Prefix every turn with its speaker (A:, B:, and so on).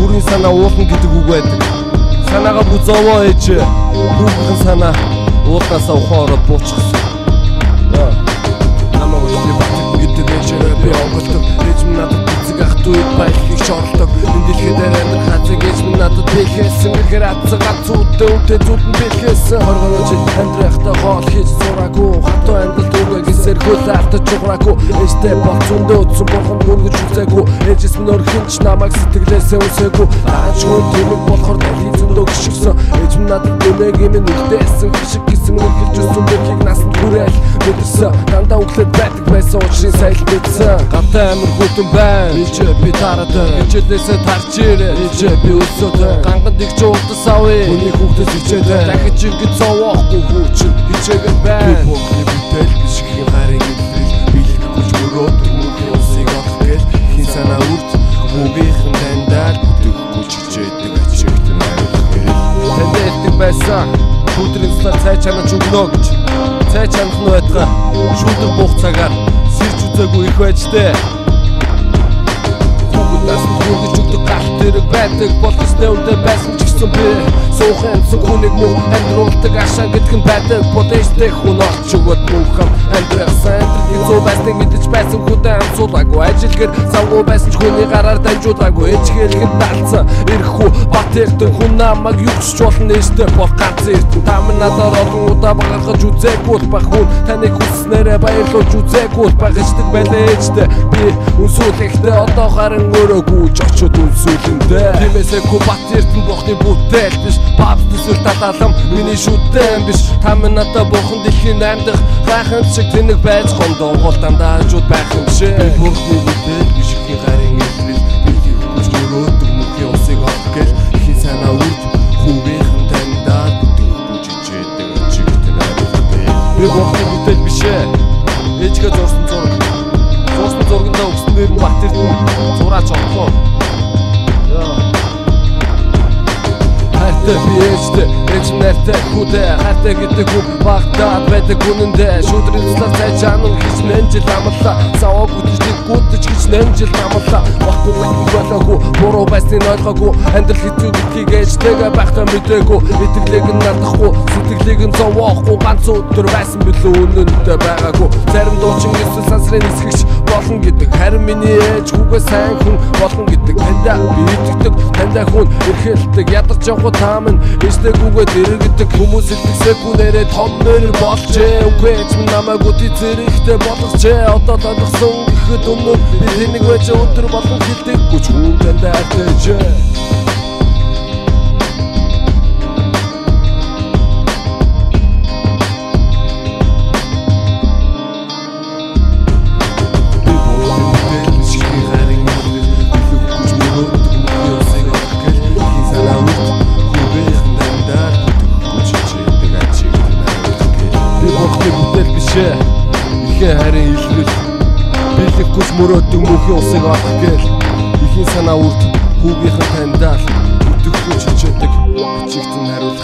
A: Үрийн санаа уулна гэдэг үг байдаг. Санаагаа бүх зовоо ээж хүүхэн санаа уулнаасаа ухаан ороод буучихсан. Намайг өчнө батг гэдэг ээжээ би онголдог. Ээж минь надад бүцэг ах дүйд баялагийг шорлдог. Энэ дэлхийд амьдрах хазыг ээж минь надад бэлхээсэн. Гэхээр атцгаа зүйдээ үнтэй зүудэн бэлхээсэн. Хоргоно жил амьдрахтаа хоол хийж зураагүй. Хатуу амьдрал түгээ гисэр хөл автаж жуграагүй. Ээжтэй болцондөө утсан бурхан бүргэж үзээгүй. Ээжээс минь өрхөн ч намайг сэтгэлээсээ үсээгүй. Аач хүн тэмэг болохоор дэлхийн зөндөө гიშгсэн. Ээж минь надад дэмэг юм нүгдээсэн. Гიშг гисэн үргэлж өссөн бэхийг насанд хүрээл мэдэрсэн. Дандаа өглөөд байдаг байсан уучрын сайл мэдсэн. Гавтай амир хүтэн байна. Ээжээ би тарадаг. Хичээлээсээ тарч ирээ. Ээжээ би өсөөд. Гангад их ч уултас авъя. Хүний хүүхдээс хичээдэг. Дахиж ингэж зовоохгүй хүүчин хичээгээд байна. Би бүхний бүтээл биш их харин илрэл. Билэг хүч мөрөөд хүмүүхийн усыг олох гээл. Хин санаа үрд хүүгийнхэн дандаа бүтэхгүй хичээдэг ачигт найрах гээл. Танд хэлдэг байсан. Шүүдрийн цалаар цай чанаж өгнө гэж. Цай чанах нь байтгаа шүүдөр буух цагаар сэрж үзээгүй их байж тээ. Хүүгнээс хүргэж өгдөг галт тэрэг байдаг. Болсны үндэ байсан ч гэсэн би суухан амсан хүнийг мөн амьдруулдаг ашаа гэдэг нь байдаг. Бодожтэй хүн олч өгөөд мөнхөм амьдрахсан. Амьдралын зүү байсныг мэдэж байсан хүдэн амсуулаагүй. Ажилгэр завгүй байсан ч хүний гараар дамжуулаагүй. Ээжгэлэхэд даалцсан ирэх хүү бат эрдэн хүн намайг югч болно ээжтэй бол ганц эрдэн. Та минь надаар олон удаа багаргаж үзээгүй байх хүн. Таныг хүснээрээ баярлуулж үзээгүй байх ичдэг байлаа ээжтэй. Би үнсүүлэхдээ одоо харин өрөөгүй ч очоод үнсүүлэндээ. Тиймээсээ хүү бат эрдэн бохны бүтээл биш. Папс төсөл таталам миний шүтэн биш. Та минь надаа бурхан дэлхийн амьдах гайхамшиг шиг тэнэг байж гондоо гол дандаа хажууд байх юм шиг. Би бурхны бүтээл биш их харин илрэл. Билэг хүч мөрөөд хүмүүхийн усыг олох гээл. Ихийн санаа үрд хүүгийнхэн дандаа бүтэхгүй хичээдэг ачигт найрах гээл. Би бурхны бүтээл биш ээ. Ээжгээ зурсан зураг. Зурсан зургандаа өгснээр нь бат эрдэн зураач авахгүй. Хайртай би ээжтэй, ээж нартай хүүтэй. Хайртай гэдэг үг багтаад байдаг үнэндээ. Шүүдрийн цалаар цай чанан хийж нэмжил амлаа. Саваа гүтжлийг гүтж гэж нэмжил амлаа. Баггүй болоогүй, буруу байсныг ойлгоогүй. Амьдрал хэцүү гэдгийг ээжтэйгээ байхдаа мэдээгүй. Итгэлийг нь надахгүй, сэтгэлийг нь зовоохгүй. Ганц өдөр байсан билүү үнэндээ байгаагүй. Зарим дуучин эсвэл сансрын нисгэгч болно гэдэг. Харин миний ээж хүүгээ сайн хүн болно гэдэг. Тандаа би итгэдэг, тандаа хүн эрхэлдэг. Ядарч явах тааман ээжтэйгүйгээд эргэдэг. Хүмүүс илтгэсэхгүй нэрээ том нэр болжээ. Үгүй ээж минь намайг үти зэрэгтэй болгожээ. Одоо л ойлгосон гэхэд өмнө би тэнэг байж өдөр болгон хэлдэггүй ч хүн тандаа артайжээ. Ихэн харин илрэл. Билэг хүч мөрөөдөг мөнхийн усыг олох гээл. Ихийн санаа үрд хүүгийнхэн таньдаал бүтэхгүй хичээдэг ачигт найрах